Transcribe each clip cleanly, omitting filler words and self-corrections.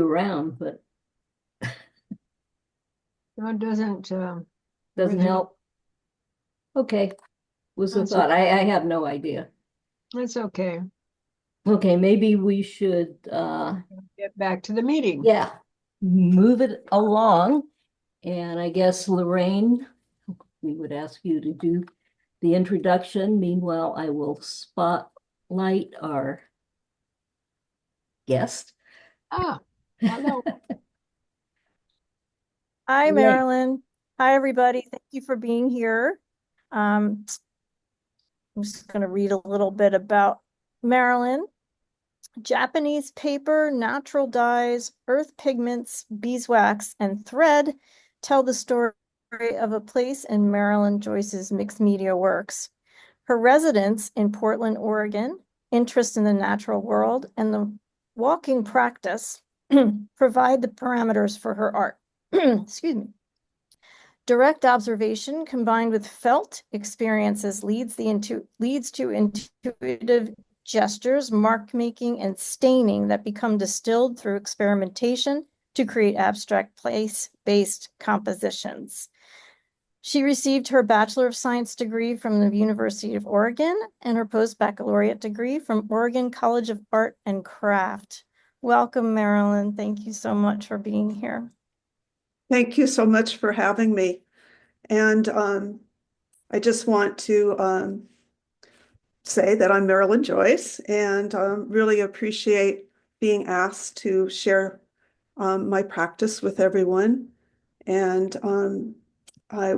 around, but No, it doesn't doesn't originate. help. Okay, was the That's thought. I have no idea. that's okay. Okay, maybe we should Get back to the meeting. yeah, move it along. And I guess Lorraine, we would ask you to do the introduction. Meanwhile, I will spotlight our guest. Ah, hello. Hi, Lorraine. Marilyn. Hi, everybody. Thank you for being here. I'm just going to read a little bit about Marilyn. Japanese paper, natural dyes, earth pigments, beeswax, and thread tell the story of a place in Marilyn Joyce's mixed media works. Her residence in Portland, Oregon, interest in the natural world, and the walking practice provide the parameters for her art. Excuse me. Direct observation combined with felt experiences leads to intuitive gestures, mark making, and staining that become distilled through experimentation to create abstract place-based compositions. She received her Bachelor of Science degree from the University of Oregon and her post-baccalaureate degree from Oregon College of Art and Craft. Welcome, Marilyn. Thank you so much for being here. Thank you so much for having me. And I just want to say that I'm Marilyn Joyce and really appreciate being asked to share my practice with everyone. And I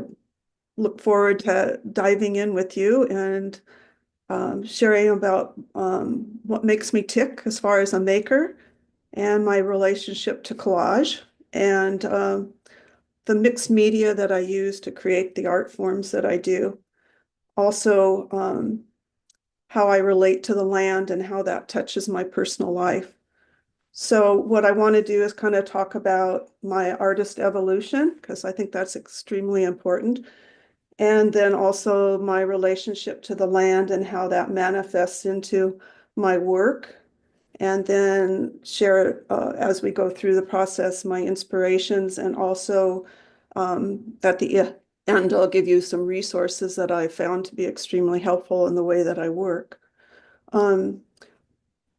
look forward to diving in with you and sharing about what makes me tick as far as a maker and my relationship to collage. And the mixed media that I use to create the art forms that I do. Also, how I relate to the land and how that touches my personal life. So what I want to do is kind of talk about my artist evolution, because I think that's extremely important. And then also my relationship to the land and how that manifests into my work. And then share, as we go through the process, my inspirations, and also at the end, I'll give you some resources that I found to be extremely helpful in the way that I work. Um,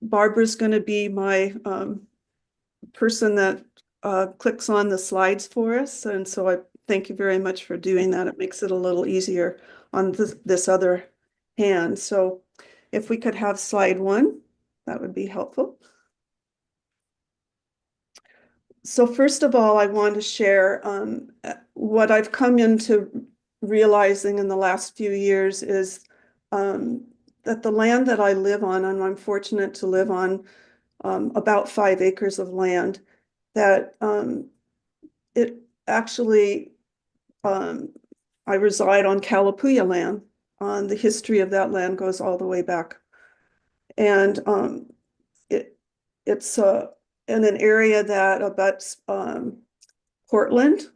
Barbara's going to be my person that clicks on the slides for us. And so I thank you very much for doing that. It makes it a little easier on this other hand. So if we could have slide 1, that would be helpful. So first of all, I want to share what I've come into realizing in the last few years is that the land that I live on, and I'm fortunate to live on about 5 acres of land, that it actually, I reside on Kalapuya land. The history of that land goes all the way back. And it's in an area that abuts Portland.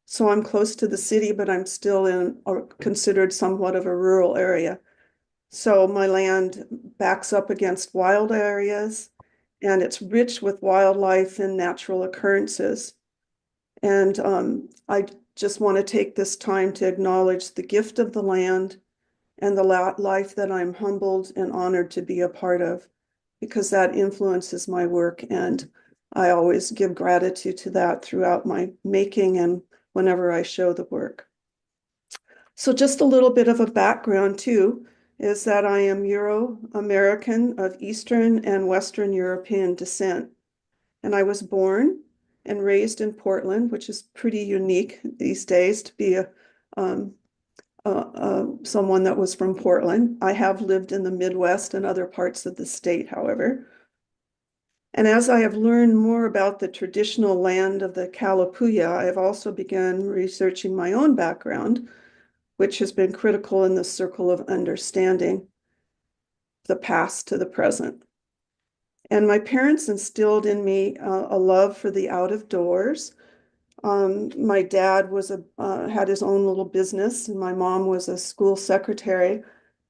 So I'm close to the city, but I'm still in considered somewhat of a rural area. So my land backs up against wild areas, and it's rich with wildlife and natural occurrences. And I just want to take this time to acknowledge the gift of the land and the life that I'm humbled and honored to be a part of, because that influences my work. And I always give gratitude to that throughout my making and whenever I show the work. So just a little bit of a background too, is that I am Euro-American of Eastern and Western European descent. And I was born and raised in Portland, which is pretty unique these days to be someone that was from Portland. I have lived in the Midwest and other parts of the state, however. And as I have learned more about the traditional land of the Kalapuya, I have also begun researching my own background, which has been critical in the circle of understanding the past to the present. And my parents instilled in me a love for the out of doors. My dad had his own little business, and my mom was a school secretary.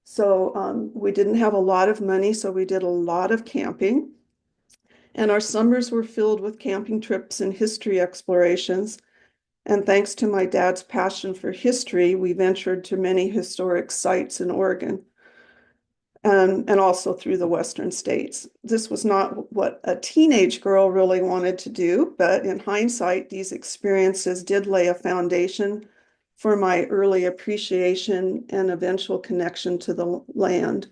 So we didn't have a lot of money, so we did a lot of camping. and our summers were filled with camping trips and history explorations. And thanks to my dad's passion for history, we ventured to many historic sites in Oregon and also through the Western states. This was not what a teenage girl really wanted to do, but in hindsight, these experiences did lay a foundation for my early appreciation and eventual connection to the land.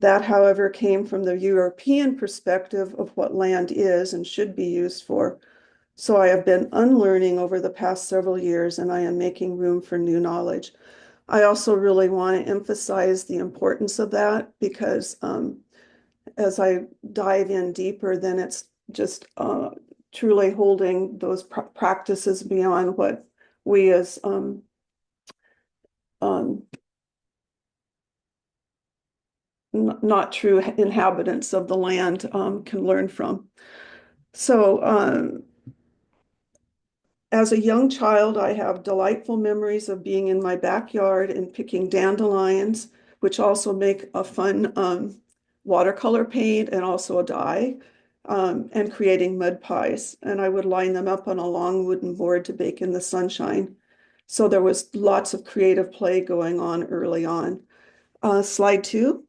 That, however, came from the European perspective of what land is and should be used for. So I have been unlearning over the past several years, and I am making room for new knowledge. I also really want to emphasize the importance of that because as I dive in deeper, then it's just truly holding those practices beyond what we as not true inhabitants of the land can learn from. So as a young child, I have delightful memories of being in my backyard and picking dandelions, which also make a fun watercolor paint and also a dye, and creating mud pies. And I would line them up on a long wooden board to bake in the sunshine. So there was lots of creative play going on early on. Slide 2.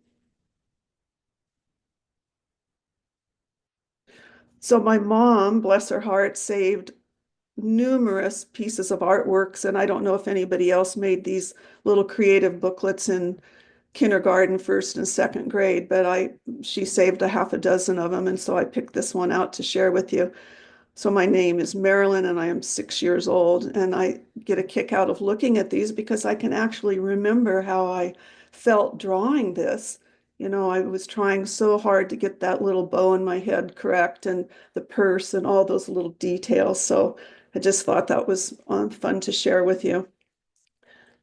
So my mom, bless her heart, saved numerous pieces of artworks, and I don't know if anybody else made these little creative booklets in kindergarten, first and second grade, but she saved a half a dozen of them, and so I picked this one out to share with you. So my name is Marilyn, and I am 6 years old, and I get a kick out of looking at these because I can actually remember how I felt drawing this. You know, I was trying so hard to get that little bow in my head correct and the purse and all those little details. So I just thought that was fun to share with you.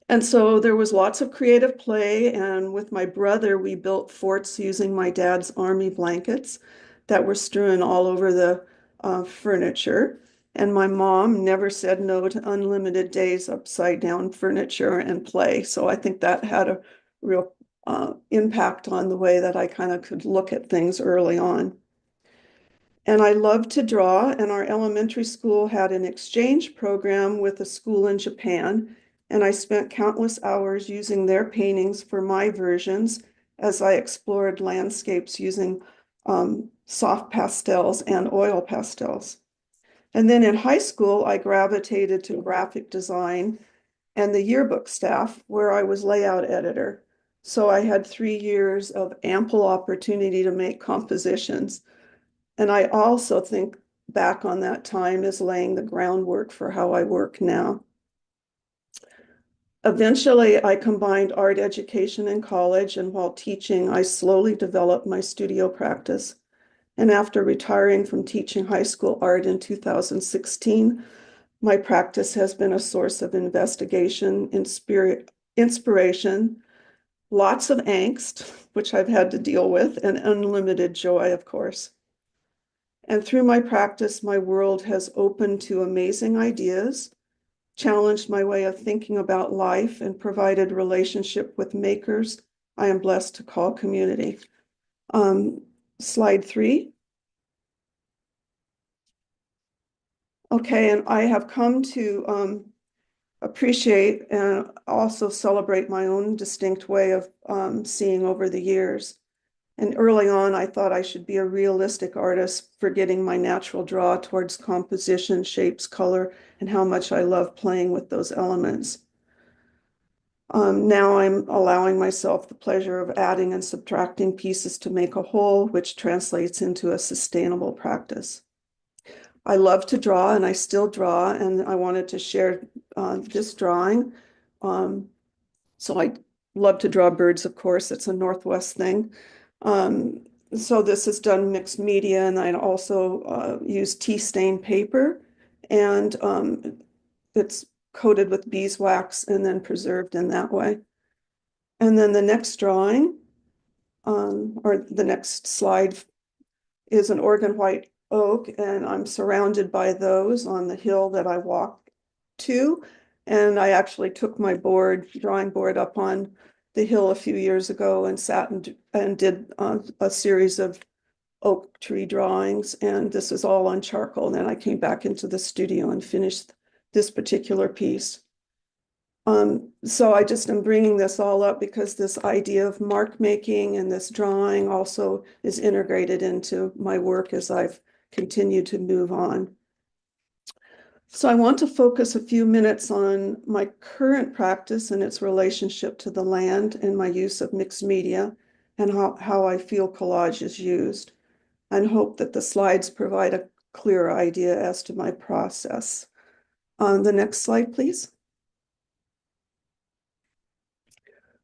And so there was lots of creative play, and with my brother, we built forts using my dad's army blankets that were strewn all over the furniture. And my mom never said no to unlimited days upside down furniture and play. So I think that had a real impact on the way that I kind of could look at things early on. And I love to draw, and our elementary school had an exchange program with a school in Japan, and I spent countless hours using their paintings for my versions as I explored landscapes using soft pastels and oil pastels. And then in high school, I gravitated to graphic design and the yearbook staff, where I was layout editor. So I had 3 years of ample opportunity to make compositions. And I also think back on that time as laying the groundwork for how I work now. Eventually, I combined art education in college, and while teaching, I slowly developed my studio practice. And after retiring from teaching high school art in 2016, my practice has been a source of investigation, inspiration, lots of angst, which I've had to deal with, and unlimited joy, of course. And through my practice, my world has opened to amazing ideas, challenged my way of thinking about life, and provided relationship with makers I am blessed to call community. Slide 3. Okay, and I have come to appreciate and also celebrate my own distinct way of seeing over the years. And early on, I thought I should be a realistic artist, forgetting my natural draw towards composition, shapes, color, and how much I love playing with those elements. Now I'm allowing myself the pleasure of adding and subtracting pieces to make a whole, which translates into a sustainable practice. I love to draw, and I still draw, and I wanted to share this drawing. So I love to draw birds, of course. It's a Northwest thing. So this is done mixed media, and I also use tea stain paper, and it's coated with beeswax and then preserved in that way. And then the next drawing, or the next slide, is an Oregon white oak, and I'm surrounded by those on the hill that I walk to. And I actually took my drawing board up on the hill a few years ago and sat and did a series of oak tree drawings, and this is all on charcoal. And then I came back into the studio and finished this particular piece. So I just am bringing this all up because this idea of mark making and this drawing also is integrated into my work as I've continued to move on. So I want to focus a few minutes on my current practice and its relationship to the land and my use of mixed media and how I feel collage is used, and hope that the slides provide a clearer idea as to my process. The next slide, please.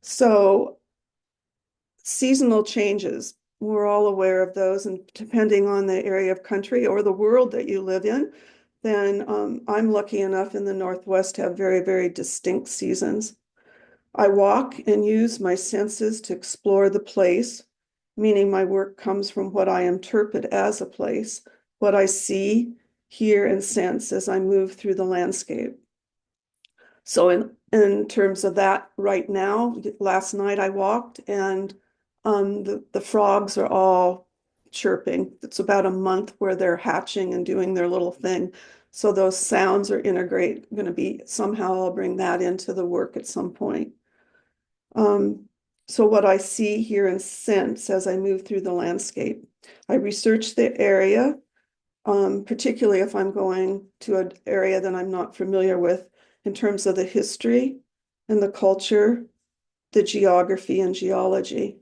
So seasonal changes, we're all aware of those, and depending on the area of country or the world that you live in, then I'm lucky enough in the Northwest to have very, very distinct seasons. I walk and use my senses to explore the place, meaning my work comes from what I interpret as a place, what I see, hear, and sense as I move through the landscape. So in terms of that, right now, last night I walked and the frogs are all chirping. It's about a month where they're hatching and doing their little thing. So those sounds are going to be, somehow I'll bring that into the work at some point. So what I see, hear, and sense as I move through the landscape. I research the area, particularly if I'm going to an area that I'm not familiar with, in terms of the history and the culture, the geography and geology.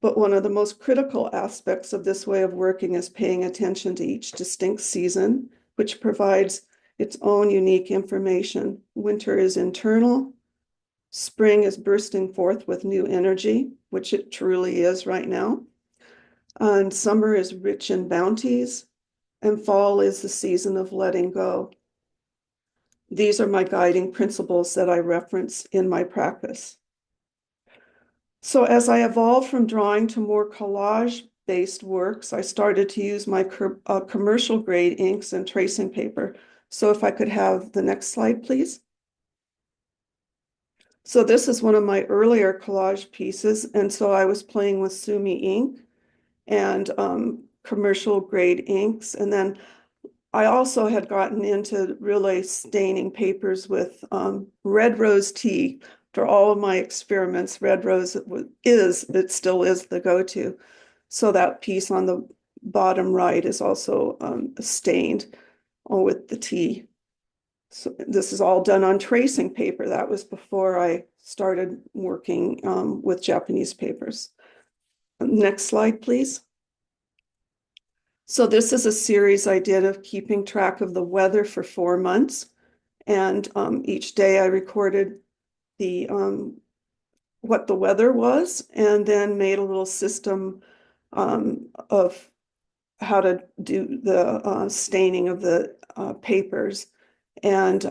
But one of the most critical aspects of this way of working is paying attention to each distinct season, which provides its own unique information. Winter is internal. Spring is bursting forth with new energy, which it truly is right now. And summer is rich in bounties, and fall is the season of letting go. These are my guiding principles that I reference in my practice. So as I evolved from drawing to more collage-based works, I started to use my commercial grade inks and tracing paper. So if I could have the next slide, please. So this is one of my earlier collage pieces. And so I was playing with Sumi ink and commercial grade inks. And then I also had gotten into really staining papers with red rose tea. For all of my experiments, red rose it still is the go-to. So that piece on the bottom right is also stained with the tea. So this is all done on tracing paper. That was before I started working with Japanese papers. Next slide, please. So this is a series I did of keeping track of the weather for 4 months. And each day I recorded the what the weather was, and then made a little system of how to do the staining of the papers. And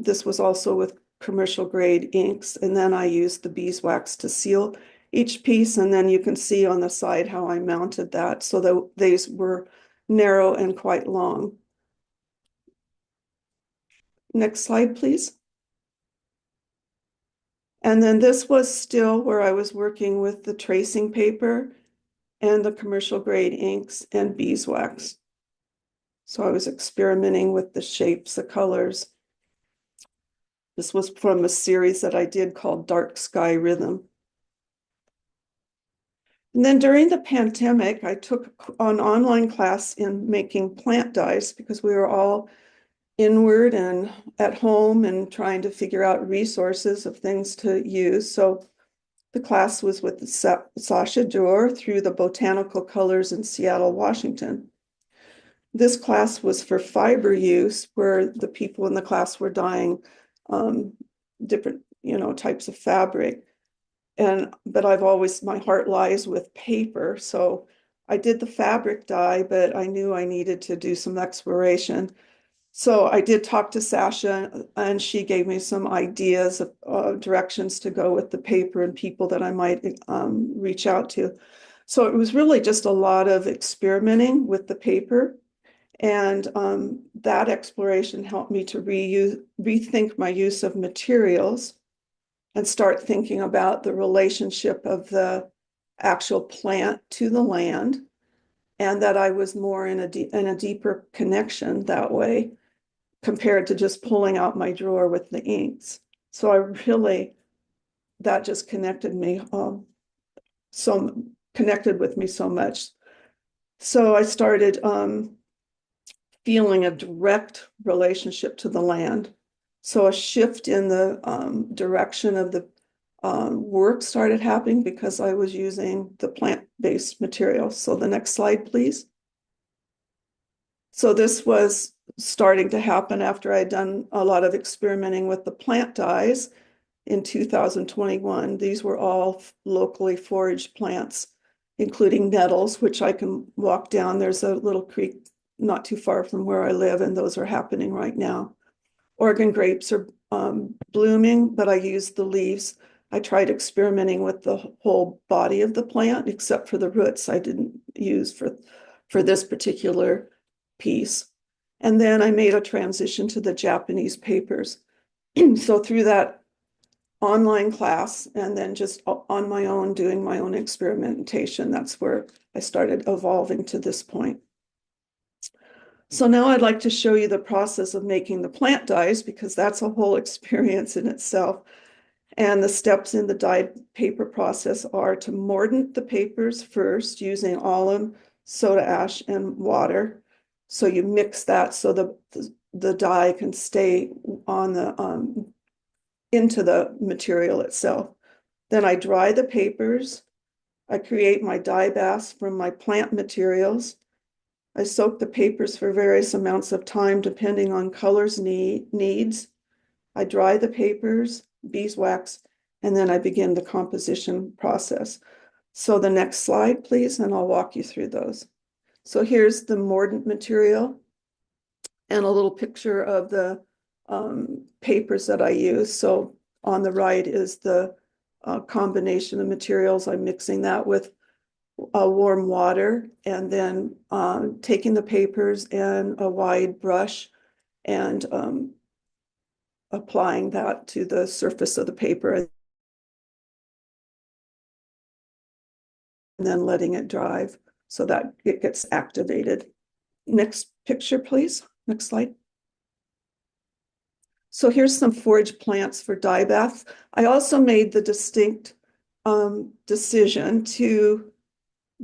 this was also with commercial grade inks. And then I used the beeswax to seal each piece. And then you can see on the side how I mounted that so that these were narrow and quite long. Next slide, please. And then this was still where I was working with the tracing paper and the commercial grade inks and beeswax. So I was experimenting with the shapes, the colors. This was from a series that I did called Dark Sky Rhythm. And then during the pandemic, I took an online class in making plant dyes because we were all inward and at home and trying to figure out resources of things to use. So the class was with Sasha Dior through the Botanical Colors in Seattle, Washington. This class was for fiber use, where the people in the class were dyeing different, types of fabric. But my heart lies with paper. So I did the fabric dye, but I knew I needed to do some exploration. So I did talk to Sasha, and she gave me some ideas of directions to go with the paper and people that I might reach out to. So it was really just a lot of experimenting with the paper. And that exploration helped me to rethink my use of materials and start thinking about the relationship of the actual plant to the land and that I was more in a deeper connection that way compared to just pulling out my drawer with the inks. So that just connected me, connected with me so much. So I started feeling a direct relationship to the land. So a shift in the direction of the work started happening because I was using the plant-based material. So the next slide, please. So this was starting to happen after I'd done a lot of experimenting with the plant dyes in 2021. These were all locally foraged plants, including nettles, which I can walk down. There's a little creek not too far from where I live, and those are happening right now. Oregon grapes are blooming, but I used the leaves. I tried experimenting with the whole body of the plant, except for the roots I didn't use for this particular piece. And then I made a transition to the Japanese papers. So through that online class and then just on my own, doing my own experimentation, that's where I started evolving to this point. So now I'd like to show you the process of making the plant dyes, because that's a whole experience in itself. And the steps in the dyed paper process are to mordant the papers first using alum, soda ash, and water. So you mix that so the dye can stay on the into the material itself. Then I dry the papers. I create my dye baths from my plant materials. I soak the papers for various amounts of time depending on colors needs. I dry the papers, beeswax, and then I begin the composition process. So the next slide, please, and I'll walk you through those. So here's the mordant material and a little picture of the papers that I use. So on the right is the combination of materials. I'm mixing that with warm water and then taking the papers and a wide brush and applying that to the surface of the paper and then letting it dry so that it gets activated. Next picture, please. Next slide. So here's some forage plants for dye baths. I also made the distinct decision to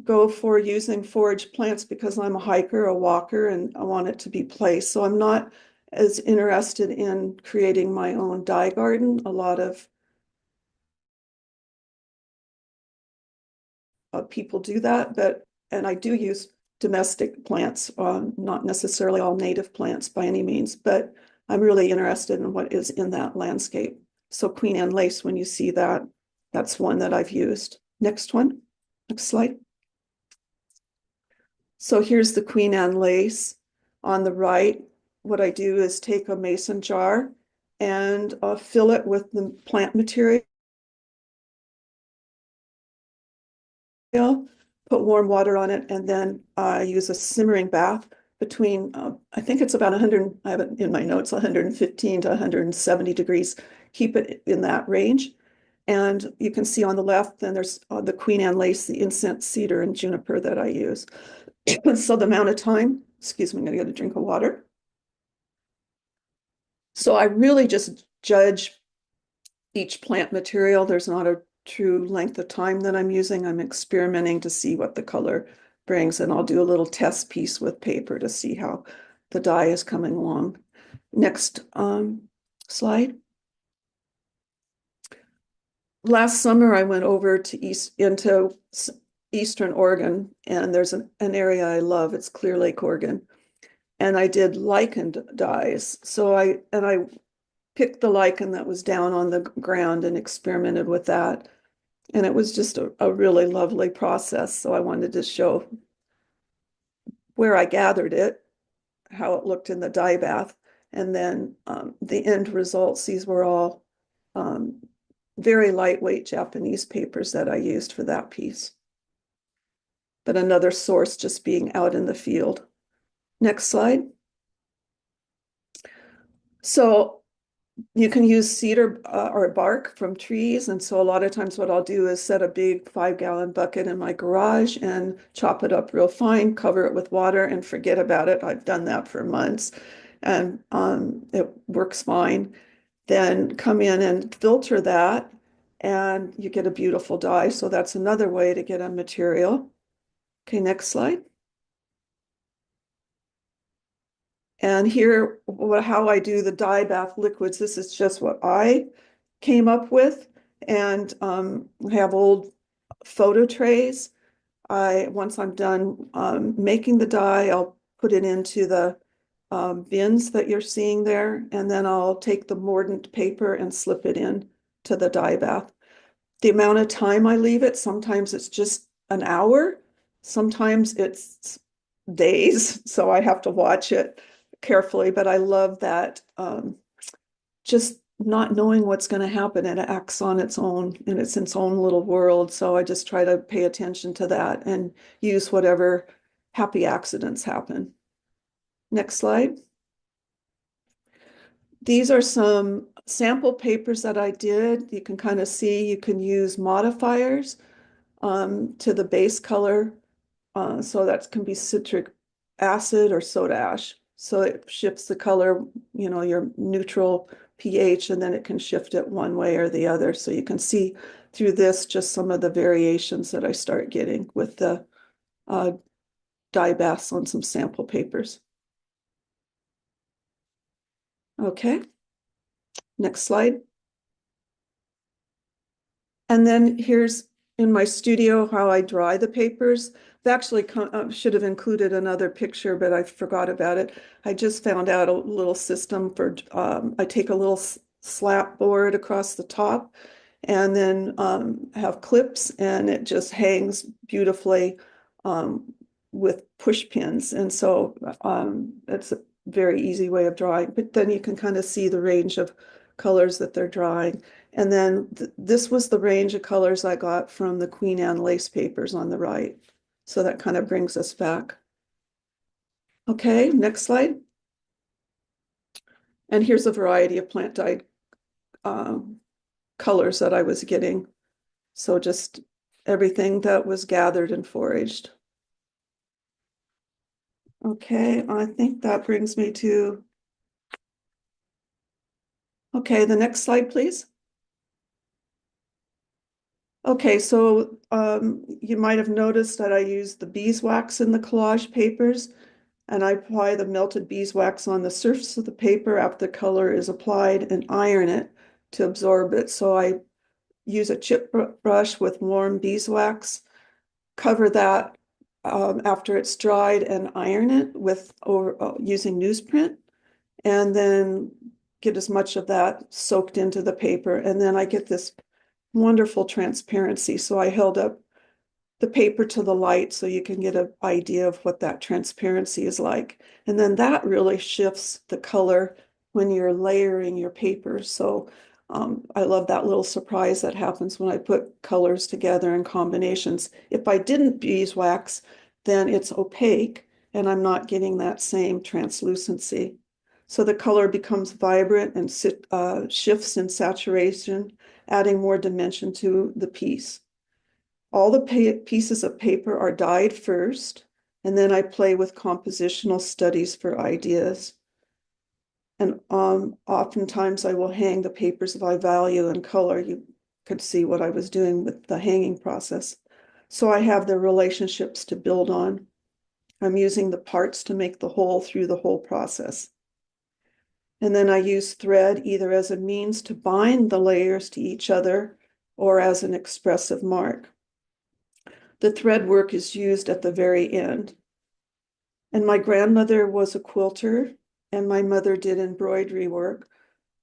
go for using forage plants because I'm a hiker, a walker, and I want it to be placed. So I'm not as interested in creating my own dye garden. A lot of people do that, and I do use domestic plants, not necessarily all native plants by any means, but I'm really interested in what is in that landscape. So Queen Anne lace, when you see that, that's one that I've used. Next one, next slide. So here's the Queen Anne lace. On the right, what I do is take a mason jar and fill it with the plant material, put warm water on it, and then I use a simmering bath between, I think it's about 100, I have it in my notes, 115 to 170 degrees. Keep it in that range. And you can see on the left, then there's the Queen Anne lace, the incense, cedar, and juniper that I use. So the amount of time, excuse me, I'm gonna get a drink of water. So I really just judge each plant material. There's not a true length of time that I'm using. I'm experimenting to see what the color brings, and I'll do a little test piece with paper to see how the dye is coming along. Next slide. Last summer, I went over to into Eastern Oregon, and there's an area I love. It's Clear Lake, Oregon. And I did lichen dyes. So I picked the lichen that was down on the ground and experimented with that. And it was just a really lovely process. So I wanted to show where I gathered it, how it looked in the dye bath, and then the end results. These were all very lightweight Japanese papers that I used for that piece. But another source just being out in the field. Next slide. So you can use cedar or bark from trees. And so a lot of times what I'll do is set a big 5-gallon bucket in my garage and chop it up real fine, cover it with water and forget about it. I've done that for months and it works fine. Then come in and filter that and you get a beautiful dye. So that's another way to get a material. Okay, next slide. And here, how I do the dye bath liquids, this is just what I came up with. And I have old photo trays. Once I'm done making the dye, I'll put it into the bins that you're seeing there. And then I'll take the mordant paper and slip it in to the dye bath. The amount of time I leave it, sometimes it's just an hour, sometimes it's days, so I have to watch it carefully, but I love that just not knowing what's going to happen, and it acts on its own and it's its own little world. So I just try to pay attention to that and use whatever happy accidents happen. Next slide. These are some sample papers that I did. You can kind of see you can use modifiers to the base color. So that can be citric acid or soda ash. So it shifts the color, your neutral pH, and then it can shift it one way or the other. So you can see through this just some of the variations that I start getting with the dye baths on some sample papers. Okay, next slide. And then here's in my studio how I dry the papers. They actually should have included another picture, but I forgot about it. I just found out a little system for, I take a little slap board across the top and then have clips, and it just hangs beautifully with push pins. And so it's a very easy way of drawing, but then you can kind of see the range of colors that they're drawing. And then this was the range of colors I got from the Queen Anne lace papers on the right. So that kind of brings us back. Okay, next slide. And here's a variety of plant dyed colors that I was getting. So just everything that was gathered and foraged. Okay, I think that brings me to, okay, the next slide, please. Okay, so you might have noticed that I used the beeswax in the collage papers, and I apply the melted beeswax on the surface of the paper after the color is applied and iron it to absorb it. So I use a chip brush with warm beeswax, cover that after it's dried and iron it with using newsprint, and then get as much of that soaked into the paper. And then I get this wonderful transparency. So I held up the paper to the light so you can get an idea of what that transparency is like. And then that really shifts the color when you're layering your paper. So I love that little surprise that happens when I put colors together in combinations. If I didn't beeswax, then it's opaque and I'm not getting that same translucency. So the color becomes vibrant and shifts in saturation, adding more dimension to the piece. All the pieces of paper are dyed first, and then I play with compositional studies for ideas. And oftentimes I will hang the papers by value and color. You could see what I was doing with the hanging process. So I have the relationships to build on. I'm using the parts to make the whole through the whole process. And then I use thread either as a means to bind the layers to each other or as an expressive mark. The thread work is used at the very end. And my grandmother was a quilter and my mother did embroidery work.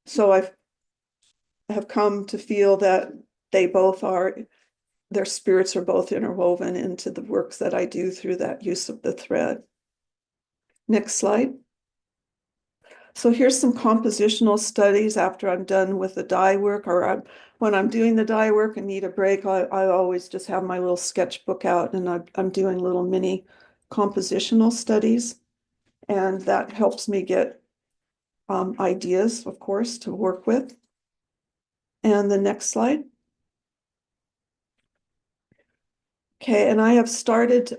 So I have come to feel that they both are, their spirits are both interwoven into the works that I do through that use of the thread. Next slide. So here's some compositional studies after I'm done with the dye work, or when I'm doing the dye work and need a break, I always just have my little sketchbook out and I'm doing little mini compositional studies. And that helps me get ideas, of course, to work with. And the next slide. Okay, and I have started,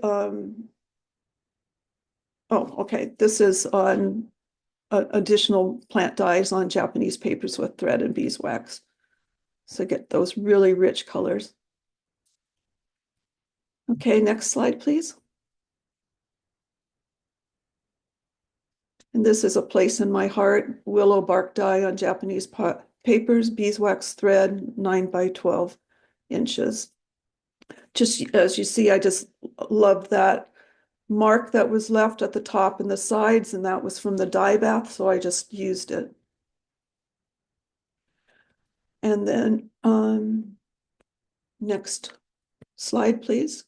okay, this is on additional plant dyes on Japanese papers with thread and beeswax. So get those really rich colors. Okay, next slide, please. And this is a place in my heart, willow bark dye on Japanese papers, beeswax thread, 9 by 12 inches. Just as you see, I just love that mark that was left at the top and the sides, and that was from the dye bath, so I just used it. And then next slide, please.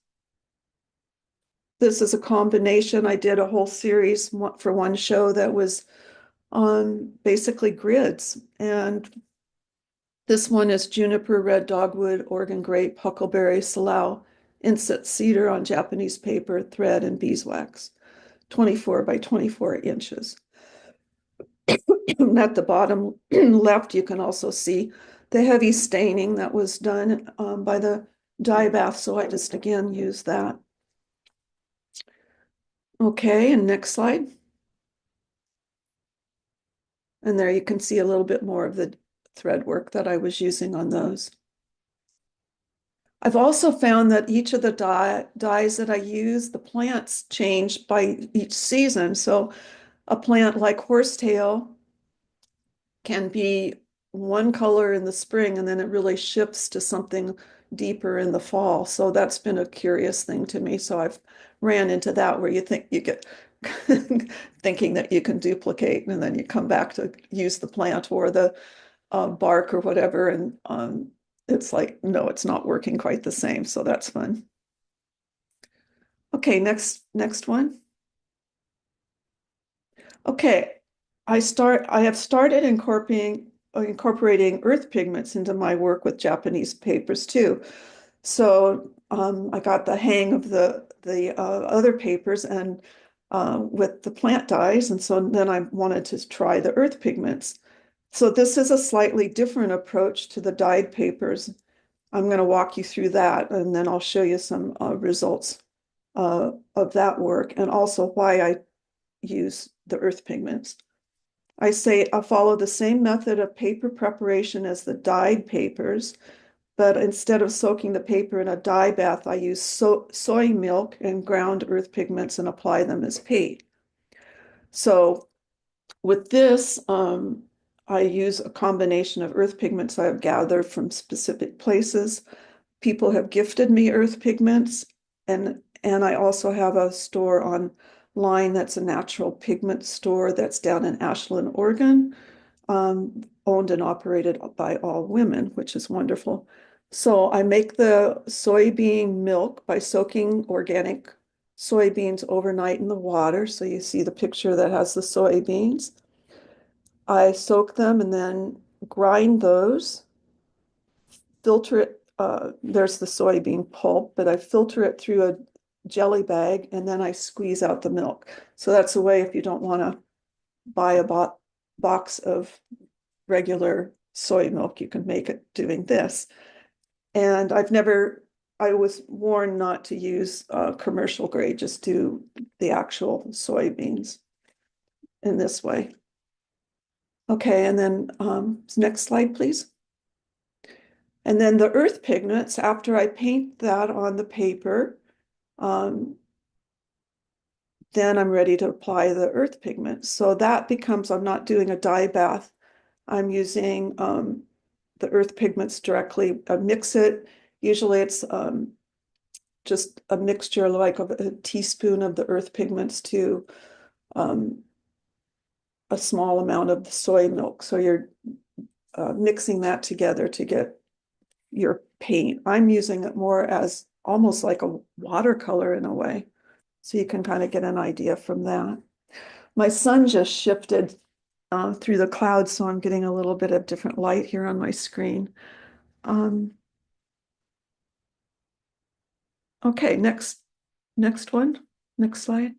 This is a combination. I did a whole series for one show that was on basically grids. And this one is juniper, red dogwood, Oregon grape, huckleberry, salal, inset cedar on Japanese paper, thread, and beeswax, 24 by 24 inches. At the bottom left, you can also see the heavy staining that was done by the dye bath. So I just again use that. Okay, and next slide. And there you can see a little bit more of the thread work that I was using on those. I've also found that each of the dyes that I use, the plants change by each season. So a plant like horsetail can be one color in the spring and then it really shifts to something deeper in the fall. So that's been a curious thing to me. So I've ran into that where you think you get thinking that you can duplicate and then you come back to use the plant or the bark or whatever. And it's like, no, it's not working quite the same. So that's fun. Okay, next one. Okay, I have started incorporating earth pigments into my work with Japanese papers too. So I got the hang of the other papers and with the plant dyes, and so then I wanted to try the earth pigments. So this is a slightly different approach to the dyed papers. I'm going to walk you through that, and then I'll show you some results of that work, and also why I use the earth pigments. I follow the same method of paper preparation as the dyed papers, but instead of soaking the paper in a dye bath, I use soy milk and ground earth pigments and apply them as paint. So with this, I use a combination of earth pigments I have gathered from specific places. People have gifted me earth pigments, and I also have a store online that's a natural pigment store that's down in Ashland, Oregon, owned and operated by all women, which is wonderful. So I make the soybean milk by soaking organic soybeans overnight in the water. So you see the picture that has the soybeans. I soak them and then grind those, filter it. There's the soybean pulp, but I filter it through a jelly bag and then I squeeze out the milk. So that's a way if you don't want to buy a box of regular soy milk, you can make it doing this. And I was warned not to use commercial grade, just do the actual soybeans in this way. Okay, and then next slide, please. And then the earth pigments, after I paint that on the paper, then I'm ready to apply the earth pigments. So that becomes, I'm not doing a dye bath. I'm using the earth pigments directly. I mix it. Usually it's just a mixture like of a teaspoon of the earth pigments to a small amount of the soy milk. So you're mixing that together to get your paint. I'm using it more as almost like a watercolor in a way. So you can kind of get an idea from that. My sun just shifted through the clouds, so I'm getting a little bit of different light here on my screen. Okay, next one, next slide.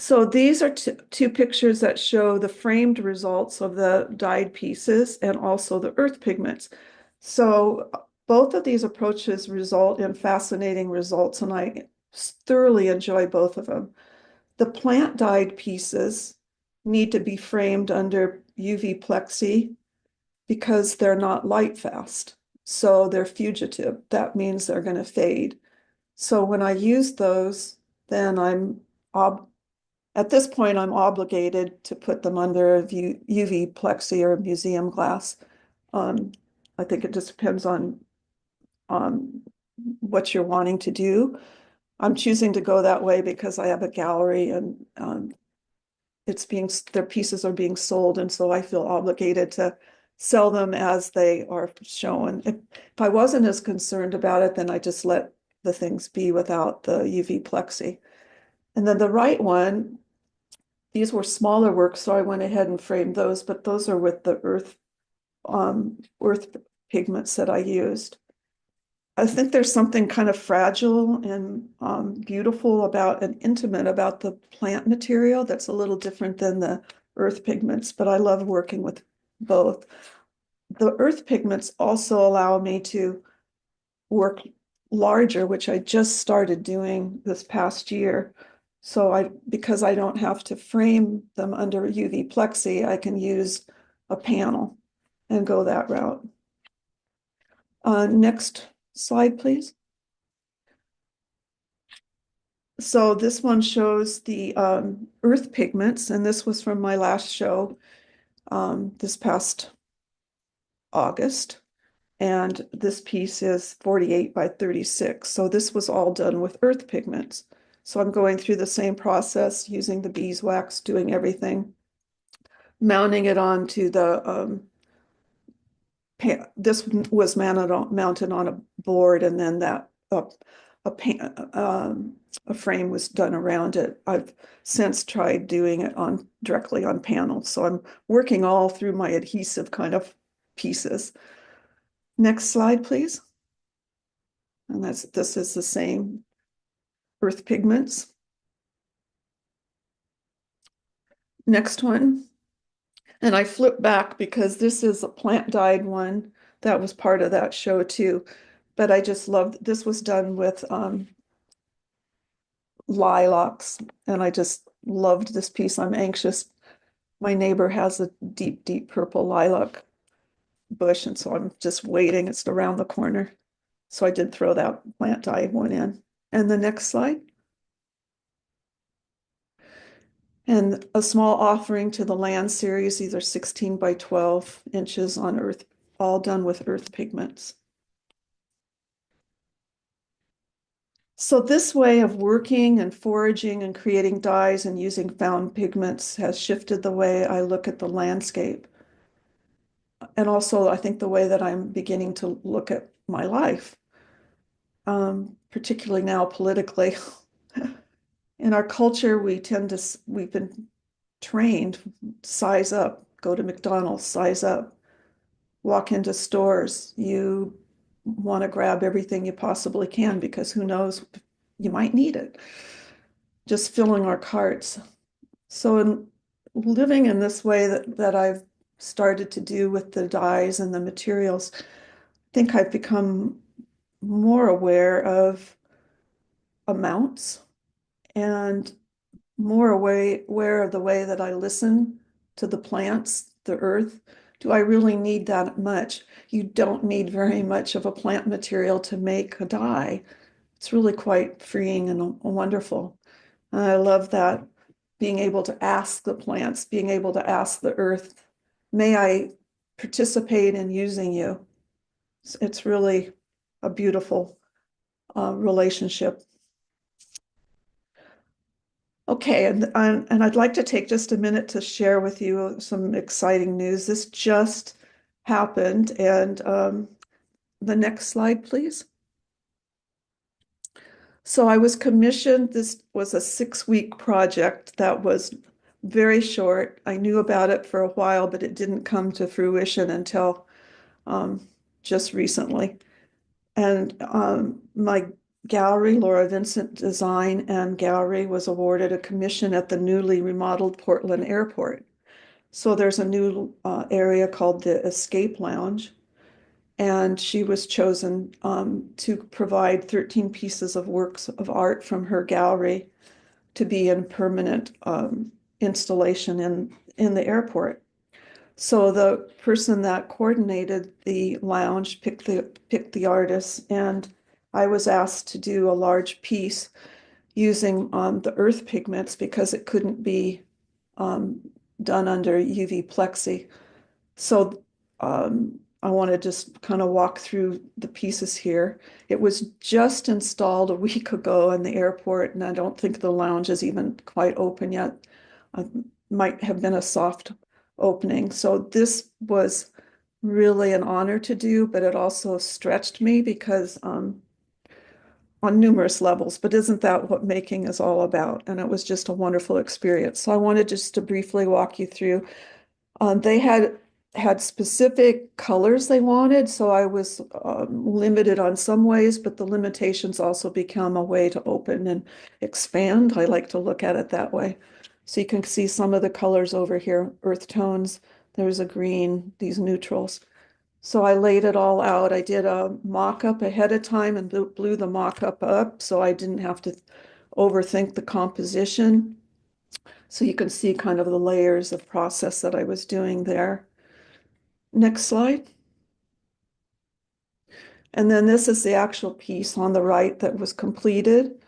So these are two pictures that show the framed results of the dyed pieces and also the earth pigments. So both of these approaches result in fascinating results, and I thoroughly enjoy both of them. The plant dyed pieces need to be framed under UV plexi because they're not light fast. So they're fugitive. That means they're going to fade. So when I use those, then at this point, I'm obligated to put them under a UV plexi or museum glass. I think it just depends on what you're wanting to do. I'm choosing to go that way because I have a gallery and their pieces are being sold, and so I feel obligated to sell them as they are shown. If I wasn't as concerned about it, then I just let the things be without the UV plexi. And then the right one, these were smaller works, so I went ahead and framed those, but those are with the earth pigments that I used. I think there's something kind of fragile and beautiful about and intimate about the plant material that's a little different than the earth pigments, but I love working with both. The earth pigments also allow me to work larger, which I just started doing this past year. So because I don't have to frame them under UV plexi, I can use a panel and go that route. Next slide, please. So this one shows the earth pigments, and this was from my last show this past August. And this piece is 48 by 36. So this was all done with earth pigments. So I'm going through the same process using the beeswax, doing everything, mounting it onto the this was mounted on a board, and then that a frame was done around it. I've since tried doing it directly on panels, so I'm working all through my adhesive kind of pieces. Next slide, please. And this is the same earth pigments. Next one. And I flip back because this is a plant dyed one that was part of that show too. But I just loved, this was done with lilacs, and I just loved this piece. I'm anxious. My neighbor has a deep, deep purple lilac bush, and so I'm just waiting. It's around the corner. So I did throw that plant dyed one in. And the next slide. And a small offering to the land series. These are 16 by 12 inches on earth, all done with earth pigments. So this way of working and foraging and creating dyes and using found pigments has shifted the way I look at the landscape. And also, I think the way that I'm beginning to look at my life, particularly now politically. In our culture, we've been trained, size up, go to McDonald's, size up, walk into stores. You want to grab everything you possibly can because who knows, you might need it. Just filling our carts. So in living in this way that I've started to do with the dyes and the materials, I think I've become more aware of amounts and more aware of the way that I listen to the plants, the earth. Do I really need that much? You don't need very much of a plant material to make a dye. It's really quite freeing and wonderful. And I love that, being able to ask the plants, being able to ask the earth, may I participate in using you? It's really a beautiful relationship. Okay, and I'd like to take just a minute to share with you some exciting news. This just happened, and the next slide, please. So I was commissioned, this was a 6-week project that was very short. I knew about it for a while, but it didn't come to fruition until just recently. And my gallery, Laura Vincent Design and Gallery, was awarded a commission at the newly remodeled Portland Airport. So there's a new area called the Escape Lounge, and she was chosen to provide 13 pieces of works of art from her gallery to be in permanent installation in the airport. So the person that coordinated the lounge picked the artists, and I was asked to do a large piece using the earth pigments because it couldn't be done under UV plexi. So I want to just kind of walk through the pieces here. It was just installed a week ago in the airport, and I don't think the lounge is even quite open yet. Might have been a soft opening. So this was really an honor to do, but it also stretched me because on numerous levels, but isn't that what making is all about? And it was just a wonderful experience. So I wanted just to briefly walk you through. They had specific colors they wanted, so I was limited on some ways, but the limitations also become a way to open and expand. I like to look at it that way. So you can see some of the colors over here, earth tones, there's a green, these neutrals. So I laid it all out. I did a mock-up ahead of time and blew the mock-up up so I didn't have to overthink the composition. So you can see kind of the layers of process that I was doing there. Next slide. And then this is the actual piece on the right that was completed,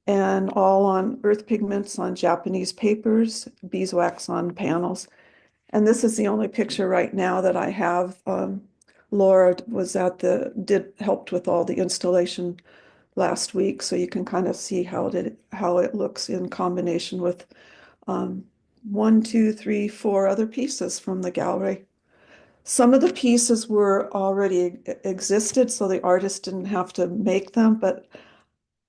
and all on earth pigments on Japanese papers, beeswax on panels. And this is the only picture right now that I have. Laura was helped with all the installation last week, so you can kind of see how it looks in combination with 1, 2, 3, 4 other pieces from the gallery. Some of the pieces were already existed, so the artist didn't have to make them, but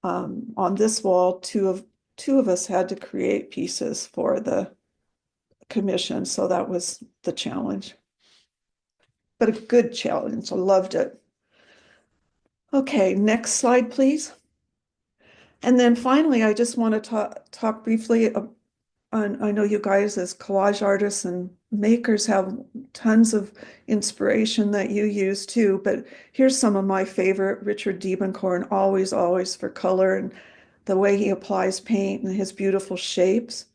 on this wall, two of us had to create pieces for the commission, so that was the challenge. But a good challenge. I loved it. Okay, next slide, please. And then finally, I just want to talk briefly. I know you guys as collage artists and makers have tons of inspiration that you use too, but here's some of my favorite. Richard Diebenkorn, always for color and the way he applies paint and his beautiful shapes.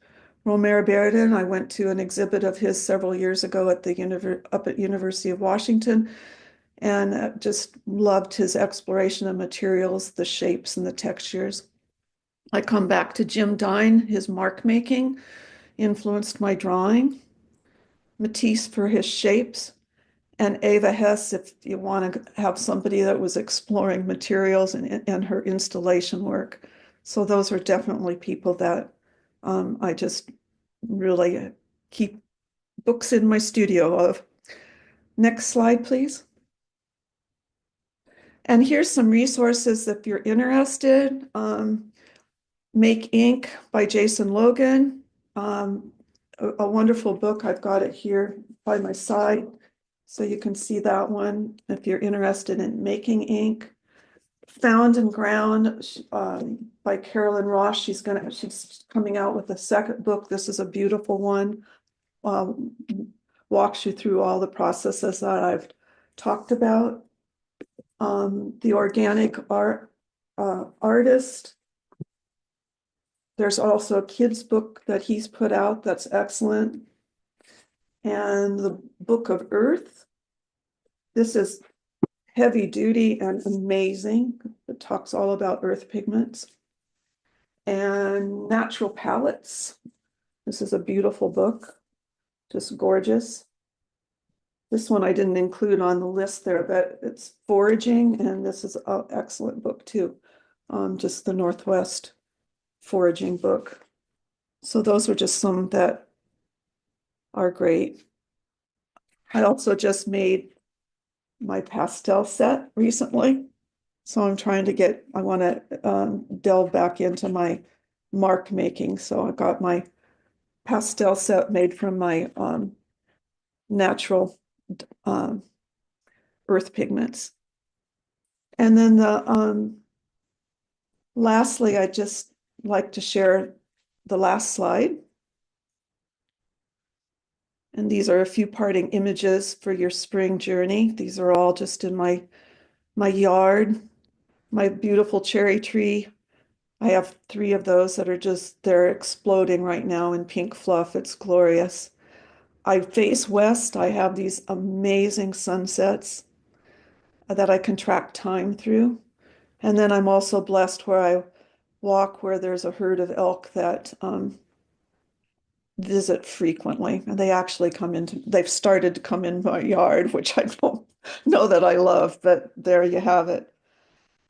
Romare Bearden, I went to an exhibit of his several years ago at up at University of Washington, and just loved his exploration of materials, the shapes and the textures. I come back to Jim Dine, his mark making influenced my drawing. Matisse for his shapes, and Ava Hess if you want to have somebody that was exploring materials and her installation work. So those are definitely people that I just really keep books in my studio of. Next slide, please. And here's some resources if you're interested. Make Ink by Jason Logan. A wonderful book. I've got it here by my side, so you can see that one if you're interested in making ink. Found and Ground by Carolyn Ross. She's coming out with a second book. This is a beautiful one. Walks you through all the processes that I've talked about. The Organic Artist. There's also a kid's book that he's put out that's excellent. And the Book of Earth. This is heavy duty and amazing. It talks all about earth pigments. And Natural Palettes. This is a beautiful book, just gorgeous. This one I didn't include on the list there, but it's Foraging, and this is an excellent book too. Just the Northwest foraging book. So those are just some that are great. I also just made my pastel set recently. So I'm trying to I want to delve back into my mark making. So I got my pastel set made from my natural earth pigments. And then Lastly, I'd just like to share the last slide. And these are a few parting images for your spring journey. These are all just in my yard, my beautiful cherry tree. I have 3 of those that are just, they're exploding right now in pink fluff. It's glorious. I face west. I have these amazing sunsets that I can track time through. And then I'm also blessed where I walk where there's a herd of elk that visit frequently. And they actually they've started to come in my yard, which I don't know that I love, but there you have it.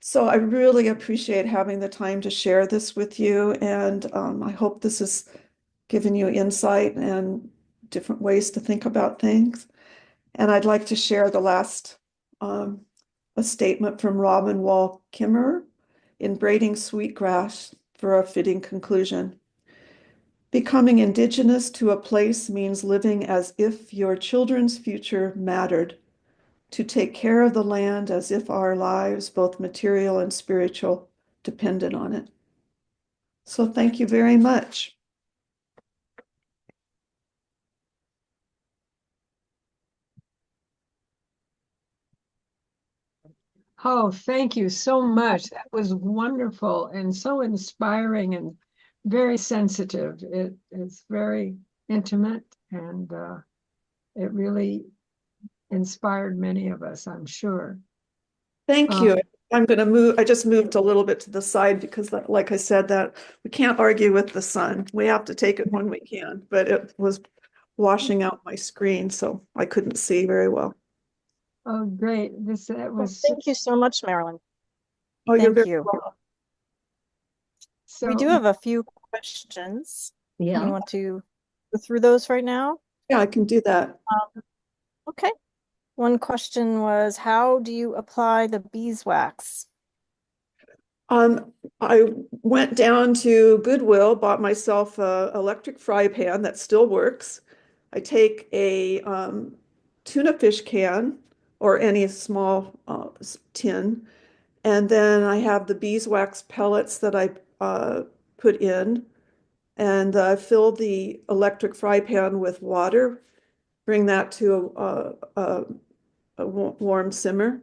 So I really appreciate having the time to share this with you. And I hope this has given you insight and different ways to think about things. And I'd like to share the last a statement from Robin Wall Kimmerer in Braiding Sweetgrass for a fitting conclusion. Becoming indigenous to a place means living as if your children's future mattered, to take care of the land as if our lives, both material and spiritual, depended on it. So thank you very much. Oh, thank you so much. That was wonderful and so inspiring and very sensitive. It's very intimate and it really inspired many of us, I'm sure. Thank you. I'm going to move. I just moved a little bit to the side because, like I said, that we can't argue with the sun. We have to take it when we can. But it was washing out my screen, so I couldn't see very well. Oh, great. That Well, was thank you so much, Marilyn. Oh, you're Thank very you. welcome. We do so have a few questions. You Yeah. want to go through those right now? Yeah, I can do that. Okay. One question was, how do you apply the beeswax? I went down to Goodwill, bought myself a electric fry pan that still works. I take a tuna fish can or any small tin, and then I have the beeswax pellets that I put in, and fill the electric fry pan with water, bring that to a warm simmer,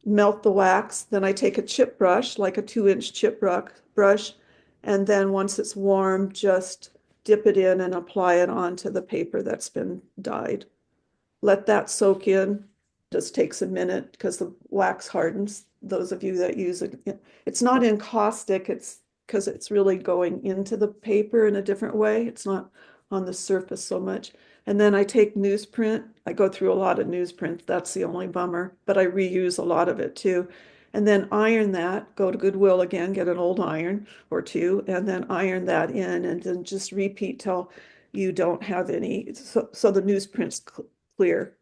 melt the wax. Then I take a chip brush, like a 2-inch chip brush, and then once it's warm, just dip it in and apply it onto the paper that's been dyed. Let that soak in. Just takes a minute because the wax hardens. Those of you that use it, it's not in caustic, it's because it's really going into the paper in a different way. It's not on the surface so much. And then I take newsprint. I go through a lot of newsprint. That's the only bummer, but I reuse a lot of it too. And then iron that, go to Goodwill again, get an old iron or two, and then iron that in, and then just repeat till you don't have any. So the newsprint's clear,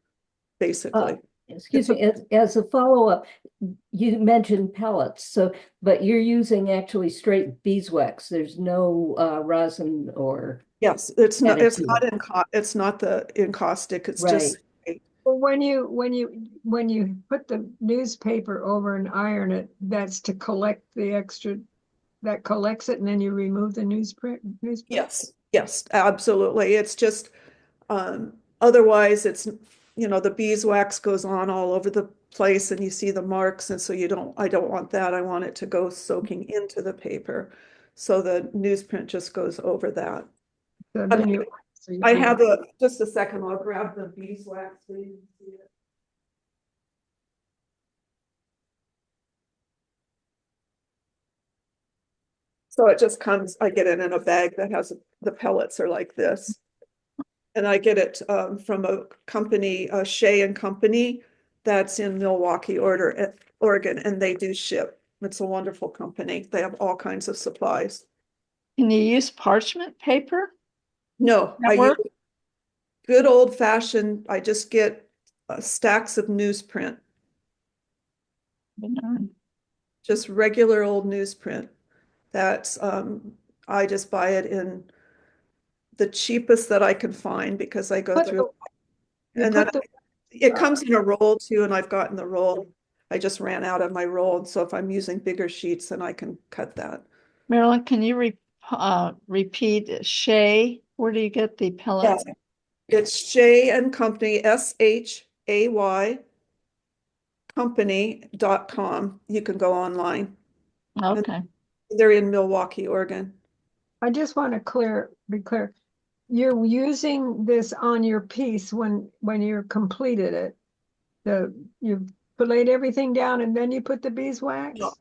basically. Excuse me, as a follow-up, you mentioned pellets, but you're using actually straight beeswax. There's no rosin or Yes, it's not additive. it's not the encaustic, it's Right. just well, when you put the newspaper over and iron it, that's to collect the extra that collects it and then you remove the newsprint. yes, absolutely. It's just otherwise it's the beeswax goes on all over the place and you see the marks, and so I don't want that. I want it to go soaking into the paper. So the newsprint just goes over that. So And then you I have just a second, I'll grab the beeswax so you can see it. So it just comes, I get it in a bag that has, the pellets are like this. And I get it from a company, Shea and Company, that's in Milwaukee, Oregon, and they do ship. It's a wonderful company. They have all kinds of supplies. Can you use parchment paper? No, That I use work? good old fashioned, I just get stacks of newsprint, just regular old newsprint. That's, I just buy it in the cheapest that I can find because I go put through, the, you and then put the it comes in a roll too, and I've gotten the roll I just ran out of my roll. And so if I'm using bigger sheets, then I can cut that. Marilyn, can you repeat Shay? Where do you get the pellets? It's Shay and Company, SHAY company.com. You can go online. Okay. They're in Milwaukee, Oregon. I just want to be clear. You're using this on your piece when you completed it. You laid everything down and then you put the beeswax? No,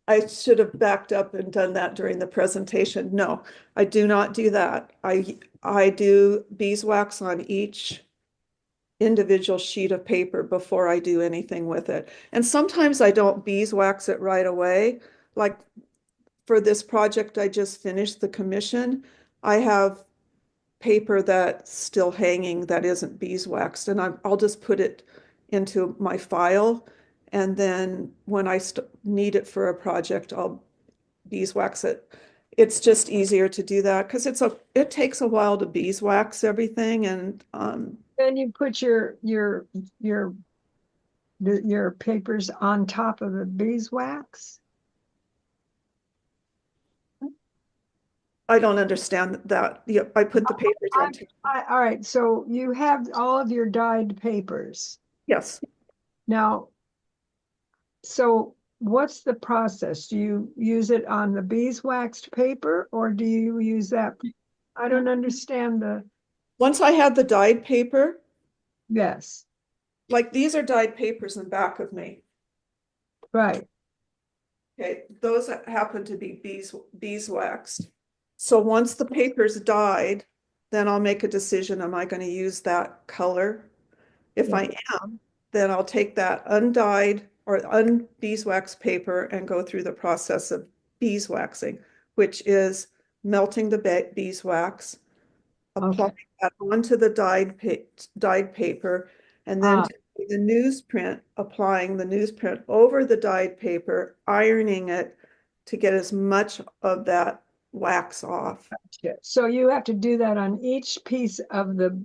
I should have backed up and done that during the presentation. No, I do not do that. I do beeswax on each individual sheet of paper before I do anything with it. And sometimes I don't beeswax it right away. Like for this project I just finished, the commission, I have paper that's still hanging that isn't beeswaxed, and I'll just put it into my file, and then when I need it for a project, I'll beeswax it. It's just easier to do that because it takes a while to beeswax everything, and Then you put your papers on top of the beeswax? I don't understand that. Yeah, I put the papers on. All right, so you have all of your dyed papers. Yes. Now, so what's the process? Do you use it on the beeswaxed paper or do you use that? I don't understand Once I had the dyed paper, yes, like these are dyed papers in back of me. right. Okay, those happen to be beeswaxed. So once the paper's dyed, then I'll make a decision, am I going to use that color? If I am, then I'll take that undyed or unbeeswaxed paper and go through the process of beeswaxing, which is melting the beeswax, applying that onto the dyed paper, and then taking the newsprint, applying the newsprint over the dyed paper, ironing it to get as much of that wax off. So you have to do that on each piece of the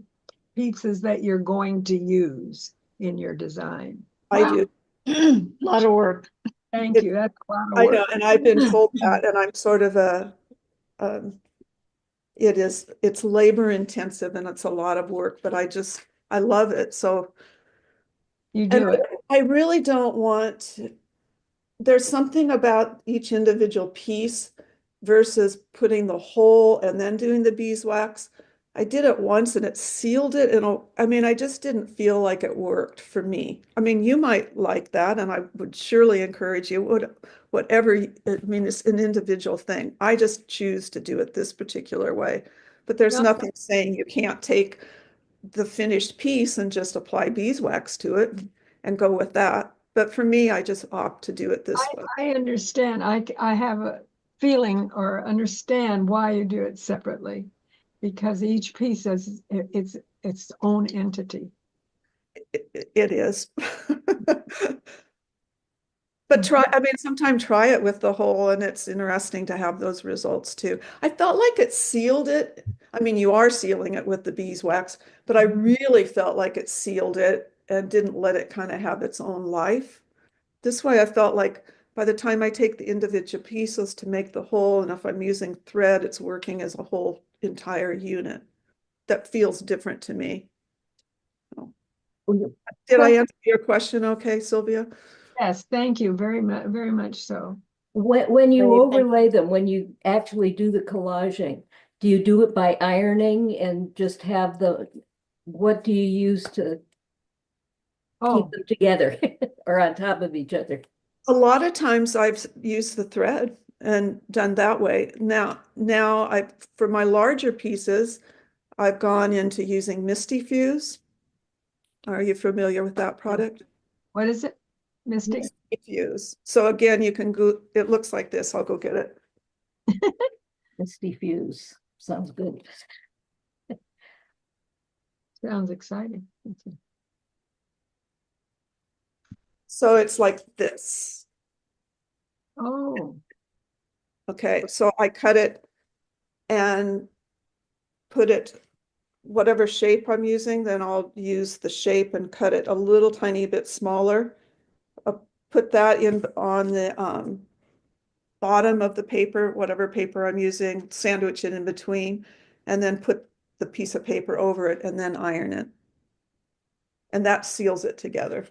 pieces that you're going to use in your design. I do. A lot of work. Thank you. That's a lot of I work. know, and I've been told that, and I'm sort of it's labor intensive and it's a lot of work, but I love it. So, You and do it. I really don't want, there's something about each individual piece versus putting the whole and then doing the beeswax. I did it once and it sealed it, and I mean, I just didn't feel like it worked for me. I mean, you might like that, and I would surely encourage you, whatever, I mean, it's an individual thing. I just choose to do it this particular way. But there's No. nothing saying you can't take the finished piece and just apply beeswax to it and go with that. But for me, I just opt to do it this way. I understand. I have a feeling or understand why you do it separately, because each piece has its own entity. It is. But I mean, sometimes try it with the whole, and it's interesting to have those results too. I felt like it sealed it. I mean, you are sealing it with the beeswax, but I really felt like it sealed it and didn't let it kind of have its own life. This way, I felt like by the time I take the individual pieces to make the whole, and if I'm using thread, it's working as a whole entire unit. That feels different to me. Did I answer your question okay, Sylvia? Yes, thank you very much so. When you Great, thank overlay them, when you actually do the collaging, do you do it by ironing and just have what do you use to keep them together or on top of each other? A lot of times I've used the thread and done that way. Now for my larger pieces, I've gone into using Misty Fuse. Are you familiar with that product? What is it? Mystic? Misty Fuse. So again, you can go, it looks like this. I'll go get it. Misty Fuse. Sounds good. Sounds exciting. So it's like this. Oh, Okay, so I cut it and put it whatever shape I'm using, then I'll use the shape and cut it a little tiny bit smaller, put that in on the bottom of the paper, whatever paper I'm using, sandwich it in between, and then put the piece of paper over it and then iron it. And that seals it together.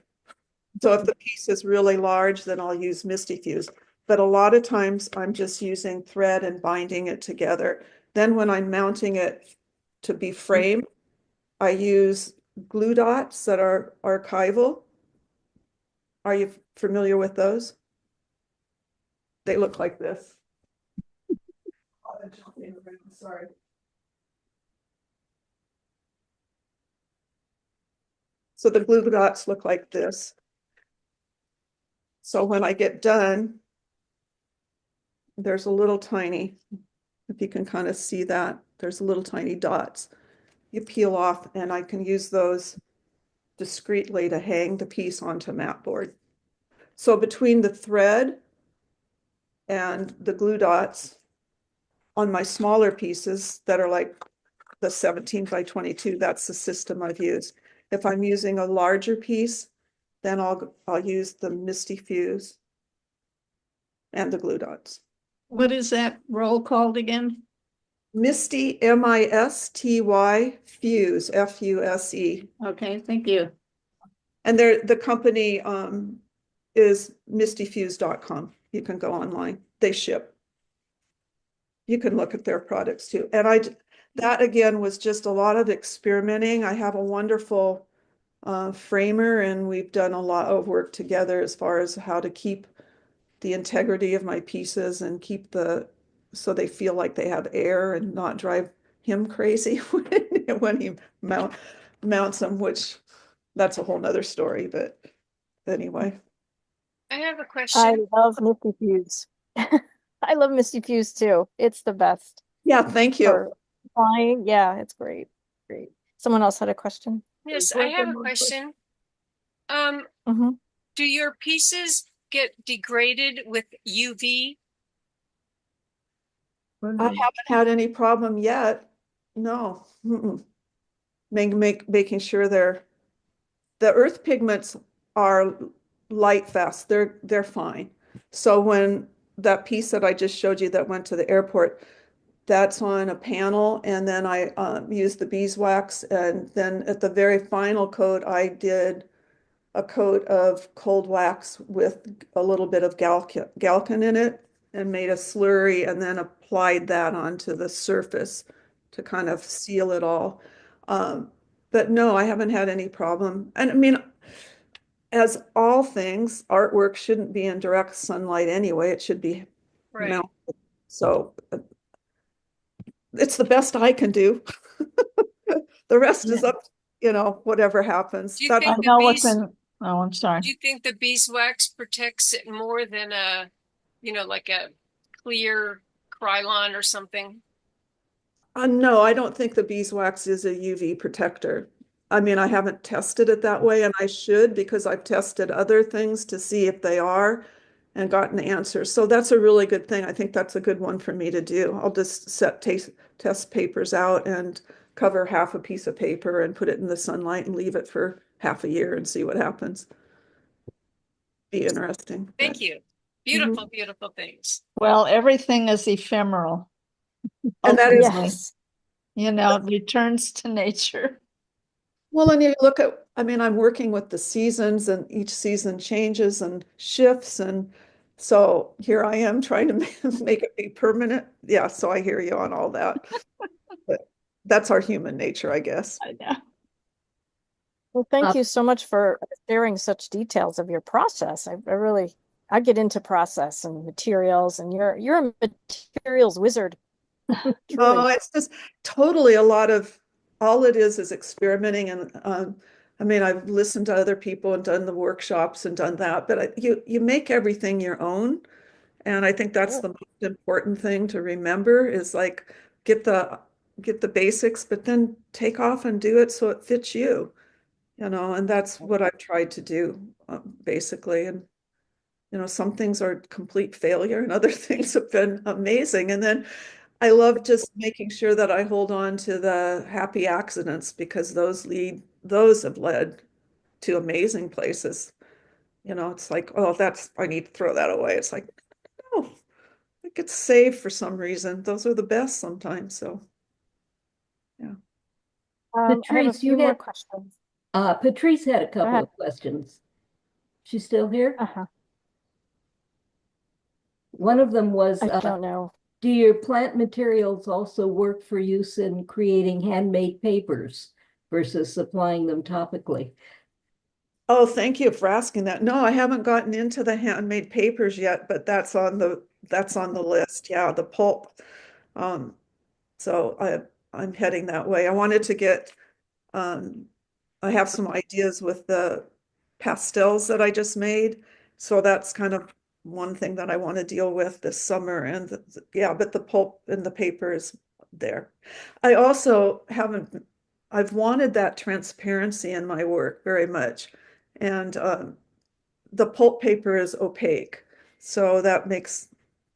So if the piece is really large, then I'll use Misty Fuse. But a lot of times I'm just using thread and binding it together. Then when I'm mounting it to be framed, I use glue dots that are archival. Are you familiar with those? They look like this. Oh, I'm jumping around, sorry. So the glue dots look like this. So when I get done, there's a little tiny, if you can kind of see that, there's little tiny dots. You peel off and I can use those discreetly to hang the piece onto mat board. So between the thread and the glue dots on my smaller pieces that are like the 17 by 22, that's the system I've used. If I'm using a larger piece, then I'll use the Misty Fuse and the glue dots. What is that roll called again? Misty, M-I-S-T-Y, Fuse, F-U-S-E. Okay, thank you. And the company is mistyfuse.com. You can go online. They ship. You can look at their products too. And that again was just a lot of experimenting. I have a wonderful framer, and we've done a lot of work together as far as how to keep the integrity of my pieces and keep so they feel like they have air and not drive him crazy when he mounts them, which that's a whole nother story, but anyway. I have a I question. love Misty Fuse. I love Misty Fuse too. It's the best Yeah, thank you. for flying. Yeah, it's great. Great. Someone else had a question? Yes, I have a question. Mhm. Do your pieces get degraded with UV? I haven't had any problem yet. No. Making sure the earth pigments are light fast. They're fine. So when that piece that I just showed you that went to the airport, that's on a panel, and then I used the beeswax, and then at the very final coat, I did a coat of cold wax with a little bit of galcan in it and made a slurry and then applied that onto the surface to kind of seal it all. But no, I haven't had any problem. And I mean, as all things, artwork shouldn't be in direct sunlight anyway. It should be Right. mounted. So it's the best I can do. The rest is up, whatever happens. Do you That think I the know what's bees, in, oh, I'm sorry. do you think the beeswax protects it more than like a clear Krylon or something? No, I don't think the beeswax is a UV protector. I mean, I haven't tested it that way, and I should, because I've tested other things to see if they are and gotten answers. So that's a really good thing. I think that's a good one for me to do. I'll just set test papers out and cover half a piece of paper and put it in the sunlight and leave it for half a year and see what happens. Be interesting. Thank but- you. Beautiful, beautiful things. Well, everything is ephemeral. And that is, Ultimately, Yes. it returns to nature. well, and you look at, I mean, I'm working with the seasons, and each season changes and shifts. And so here I am trying to make it be permanent. Yeah, so I hear you on all that. But that's our human nature, I guess. I know. Well, thank Uh, you so much for sharing such details of your process. I get into process and materials, and you're a materials wizard. Oh, Truly. it's just totally all it is experimenting. And I mean, I've listened to other people and done the workshops and done that, but you make everything your own. And I think that's Sure. the most important thing to remember is like get the basics, but then take off and do it so it fits you, and that's what I've tried to do, basically. And some things are complete failure and other things have been amazing. And then I love just making sure that I hold on to the happy accidents, because those have led to amazing places. You know, it's like, oh, I need to throw that away. It's like, oh, it gets saved for some reason. Those are the best sometimes. So, yeah. I have a Patrice, few more questions. Patrice had a Go couple ahead. of questions. She's still here? Uh-huh. One of them was, I don't know. do your plant materials also work for use in creating handmade papers versus supplying them topically? Oh, thank you for asking that. No, I haven't gotten into the handmade papers yet, but that's on the list. Yeah, the pulp. Um, so I'm heading that way. I wanted to get I have some ideas with the pastels that I just made. So that's kind of one thing that I want to deal with this summer. And yeah, but the pulp and the paper is there. I also haven't, I've wanted that transparency in my work very much. And the pulp paper is opaque. So that makes,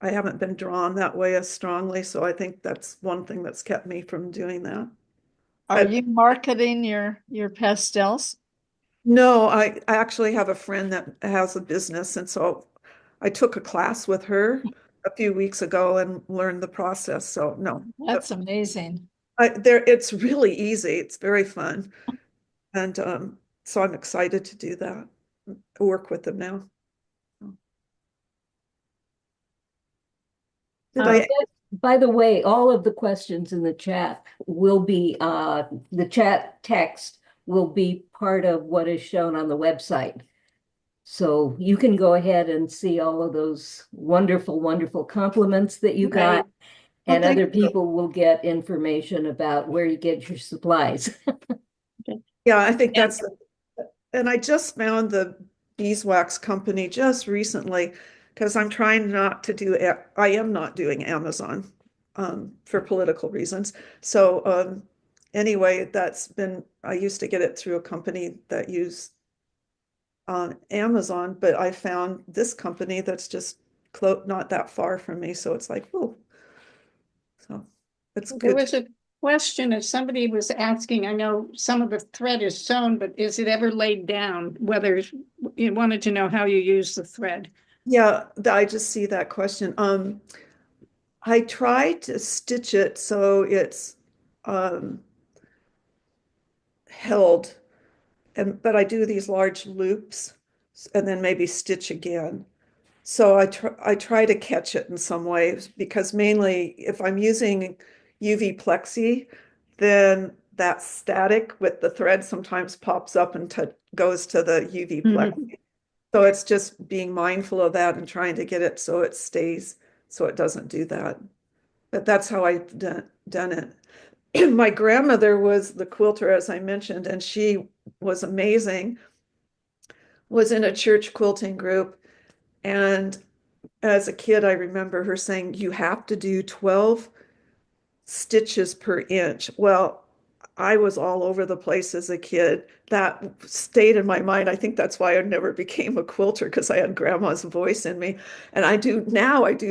I haven't been drawn that way as strongly. So I think that's one thing that's kept me from doing that. Are you marketing your pastels? No, I actually have a friend that has a business, and so I took a class with her a few weeks ago and learned the process. So no, That's amazing. it's really easy. It's very fun, and so I'm excited to do that. Work with them now. Did I? By the way, all of the questions in the chat will be, the chat text will be part of what is shown on the website. So you can go ahead and see all of those wonderful, wonderful compliments that you got. Well, And thank other you. people will get information about where you get your supplies. Yeah, I think and I just found the beeswax company just recently because I'm trying not to do, I am not doing Amazon for political reasons. So anyway, I used to get it through a company that used Amazon, but I found this company that's just not that far from me. So it's like, oh, so it's There good. was a question if somebody was asking, I know some of the thread is sewn, but is it ever laid down? Whether you wanted to know how you use the thread. Yeah, I just see that question. I try to stitch it so it's um, held, but I do these large loops and then maybe stitch again. So I try to catch it in some ways because mainly if I'm using UV plexi, then that static with the thread sometimes pops up and goes to the UV plexi. So it's just being mindful of that and trying to get it so it stays, so it doesn't do that. But that's how I've done it. My grandmother was the quilter, as I mentioned, and she was amazing, was in a church quilting group. And as a kid, I remember her saying, you have to do 12 stitches per inch. Well, I was all over the place as a kid. That stayed in my mind. I think that's why I never became a quilter because I had grandma's voice in me. And I do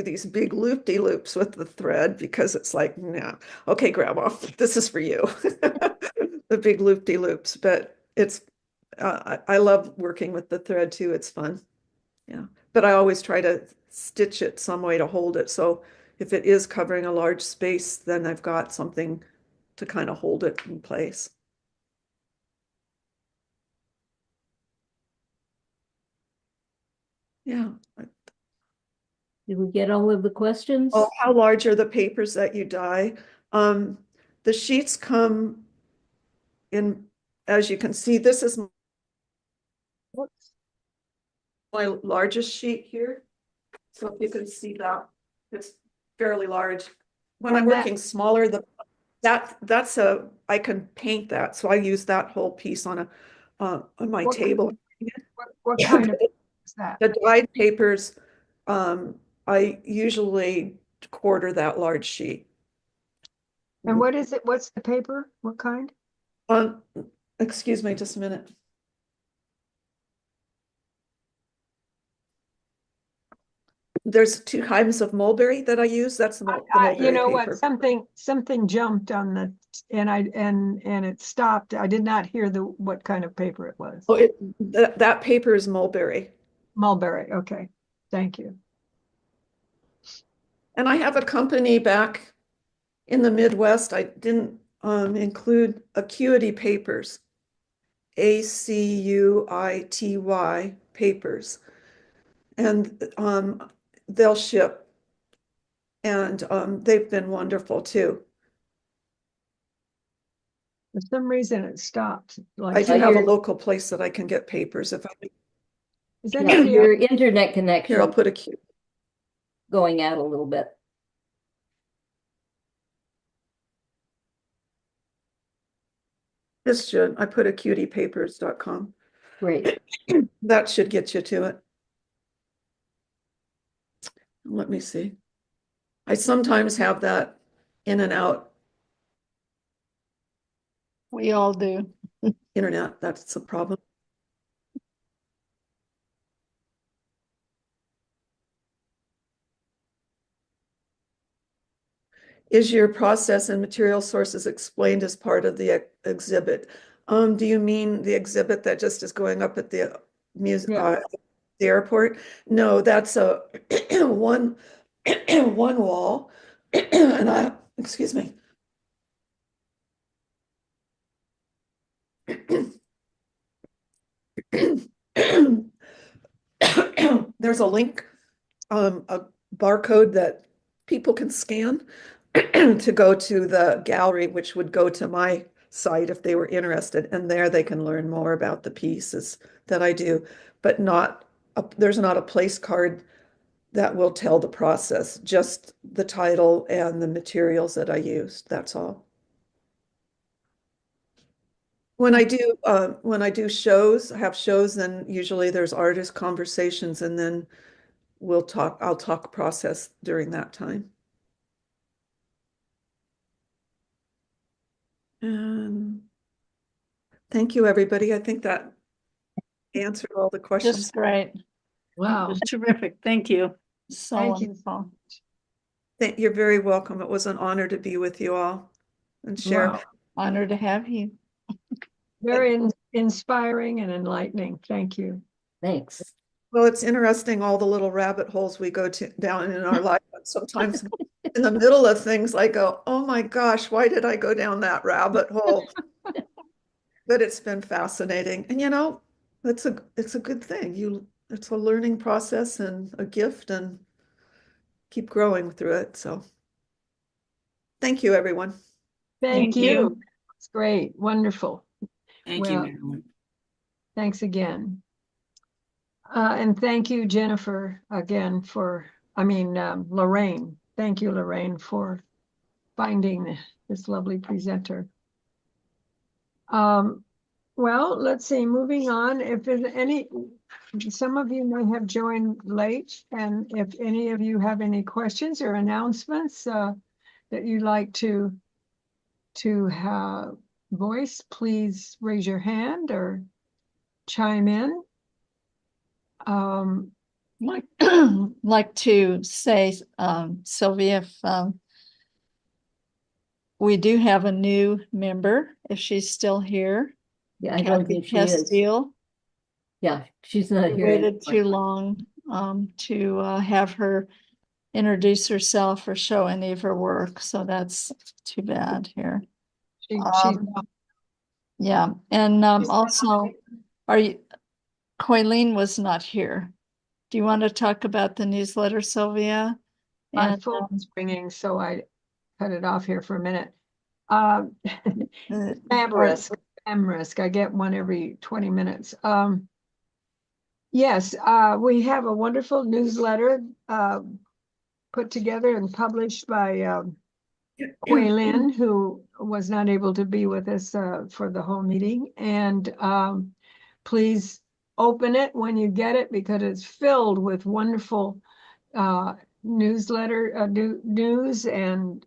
these big loop-de-loops with the thread because it's like, no, okay, grandma, this is for you. The big loop-de-loops. But I love working with the thread too. It's fun. Yeah. But I always try to stitch it some way to hold it. So if it is covering a large space, then I've got something to kind of hold it in place. Yeah. Did we get all of the questions? Oh, how large are the papers that you dye? Um, the sheets come in, as you can see, this is my largest sheet here. So if you can see that, it's fairly large. When I'm And that- working smaller, I can paint that. So I use that whole piece on my What table. what kind of is that? The dyed papers, I usually quarter that large sheet. And what is it? What's the paper? What kind? Um, excuse me, just a minute. There's two kinds of mulberry that I use. That's the You mulberry know what? paper. Something jumped on the and it stopped. I did not hear what kind of paper it was. Oh, that paper is mulberry. Mulberry, okay, thank you. And I have a company back in the Midwest. I didn't include Acuity Papers, ACUITY Papers. And they'll ship. And they've been wonderful too. For some reason it stopped, I like, do have a you're- local place that I can get papers if I, is Yeah, anybody your else? internet here, connection I'll put a Q. going out a little bit. This should, I put acuitypapers.com. Great. That should get you to it. Let me see. I sometimes have that in and out We all do. internet. That's a problem. Is your process and material sources explained as part of the exhibit? Do you mean the exhibit that just is going up at the Yeah. the airport? No, that's a one one wall. And excuse me. There's a link, a barcode that people can scan to go to the gallery, which would go to my site if they were interested. And there they can learn more about the pieces that I do, but there's not a place card that will tell the process, just the title and the materials that I used. That's all. When I do shows, have shows, then usually there's artist conversations, and then I'll talk process during that time. And thank you, everybody. I think that answered all the questions. Just great. Wow, Terrific, thank you. So Thank you. wonderful. You're very welcome. It was an honor to be with you all and share. wow, Honored to have you. very inspiring and enlightening, thank you. Thanks. Well, it's interesting, all the little rabbit holes we go down in our life. Sometimes in the middle of things, I go, oh my gosh, why did I go down that rabbit hole? But it's been fascinating. And it's a good thing. It's a learning process and a gift, and keep growing through it. So thank you, everyone. Thank Thank you. you. It's great, wonderful. Thank you, Well, Marilyn. thanks again. And thank you, Jennifer, again Lorraine. Thank you, Lorraine, for finding this lovely presenter. Well, let's see, moving on, if there's some of you may have joined late, and if any of you have any questions or announcements that you'd like to have voice, please raise your hand or chime in. Like, like to say, Sylvia, if we do have a new member, if she's still here. Yeah, I don't Kathy think she is. Castile. Yeah, she's not We here waited anymore. too long to have her introduce herself or show any of her work, so that's too bad here. She's Yeah, and also, Coylene was not here. Do you want to talk about the newsletter, Sylvia? my And phone's ringing, so I cut it off here for a minute. uh, Spam risk. I get one every 20 minutes. Yes, we have a wonderful newsletter put together and published by Hui Lin, who was not able to be with us for the whole meeting. And please open it when you get it, because it's filled with wonderful newsletter news and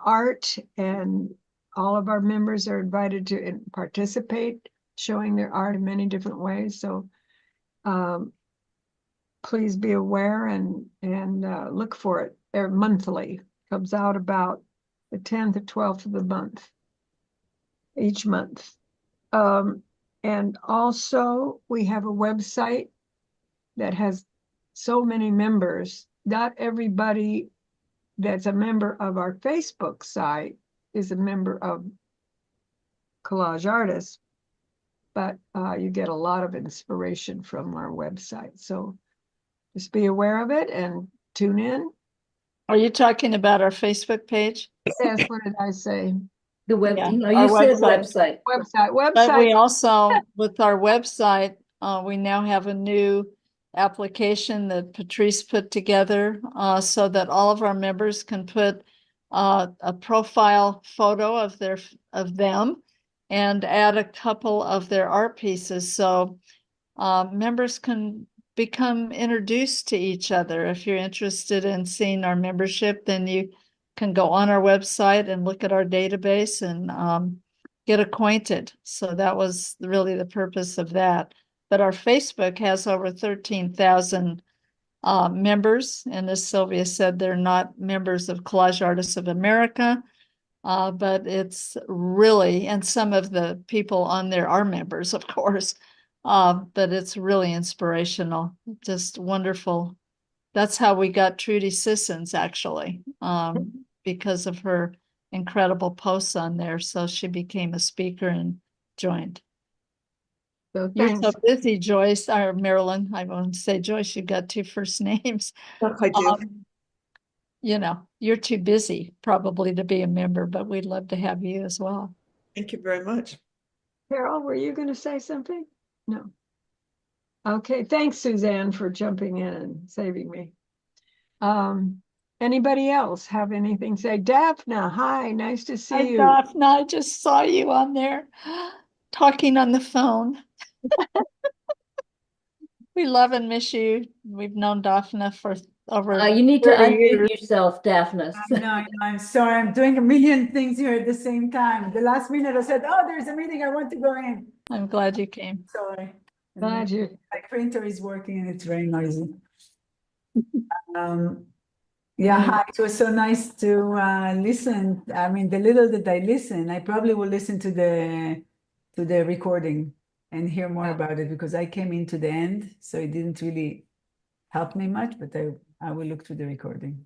art, and all of our members are invited to participate, showing their art in many different ways. So please be aware and look for it. They're monthly. Comes out about the 10th or 12th of the month, each month. And also we have a website that has so many members. Not everybody that's a member of our Facebook site is a member of Collage Artists, but you get a lot of inspiration from our website. So just be aware of it and tune in. Are you talking about our Facebook page? Yes, what did I say? The web, Yeah, you our said website. website. But we Website. also, with our website, we now have a new application that Patrice put together, so that all of our members can put a profile photo of them and add a couple of their art pieces. So members can become introduced to each other. If you're interested in seeing our membership, then you can go on our website and look at our database and get acquainted. So that was really the purpose of that. But our Facebook has over 13,000 members. And as Sylvia said, they're not members of Collage Artists of America, but it's really, and some of the people on there are members, of course, but it's really inspirational, just wonderful. That's how we got Trudy Sissons, actually, because of her incredible posts on there. So she became a speaker and joined. So You're thanks. so busy, Joyce, or Marilyn. I won't say Joyce, you've got two first names. I do. You know, you're too busy probably to be a member, but we'd love to have you as well. Thank you very much. Carol, were you going to say something? No. Okay, thanks, Suzanne, for jumping in and saving me. Anybody else have anything to say? Daphne, hi, nice to see Hi, you. Daphne, I just saw you on there talking on the phone. We love and miss you. We've known Daphne for over You need to 30 unmute years. yourself, Daphne. No, I'm sorry. I'm doing a million things here at the same time. The last minute I said, oh, there's a meeting. I want to go in. I'm glad you came. Sorry. Glad you. My printer is working and it's very noisy. Yeah, hi. It was so nice to listen. I mean, the little that I listen, I probably will listen to the recording and hear more about it because I came into the end, so it didn't really help me much, but I will look through the recording.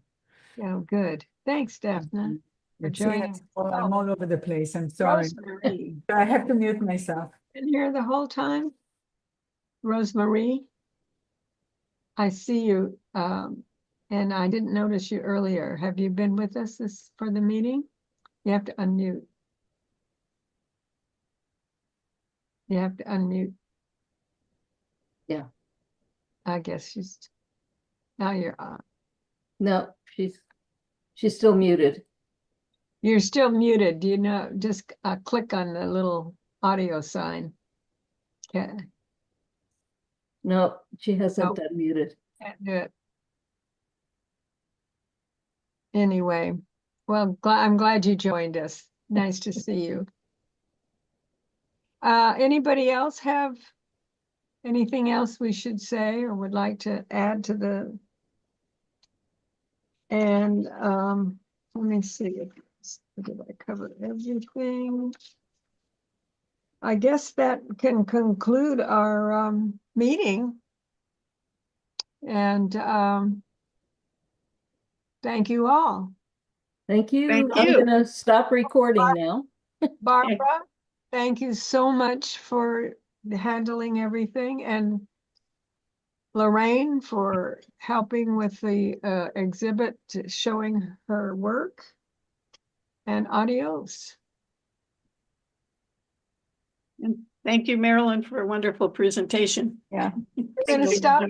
Oh, good. Thanks, Daphne. For See, joining. I'm all over the place. I'm sorry. Rosemary, I have to mute myself. been here the whole time? Rosemary, I see you, and I didn't notice you earlier. Have you been with us for the meeting? You have to unmute. You have to unmute. Yeah. I guess now you're on. No, she's still muted. You're still muted. Do you know, just click on the little audio sign. Okay, No, she hasn't Nope. unmuted. can't do it. Anyway, well, I'm glad you joined us. Nice to see you. Anybody else have anything else we should say or would like to add to the? And let me see. Did I cover everything? I guess that can conclude our meeting. And thank you all. Thank you. Thank I'm you. gonna stop recording now. Barbara, thank you so much for handling everything, and Lorraine for helping with the exhibit showing her work. And adios. And thank you, Marilyn, for a wonderful presentation. Yeah. We're gonna stop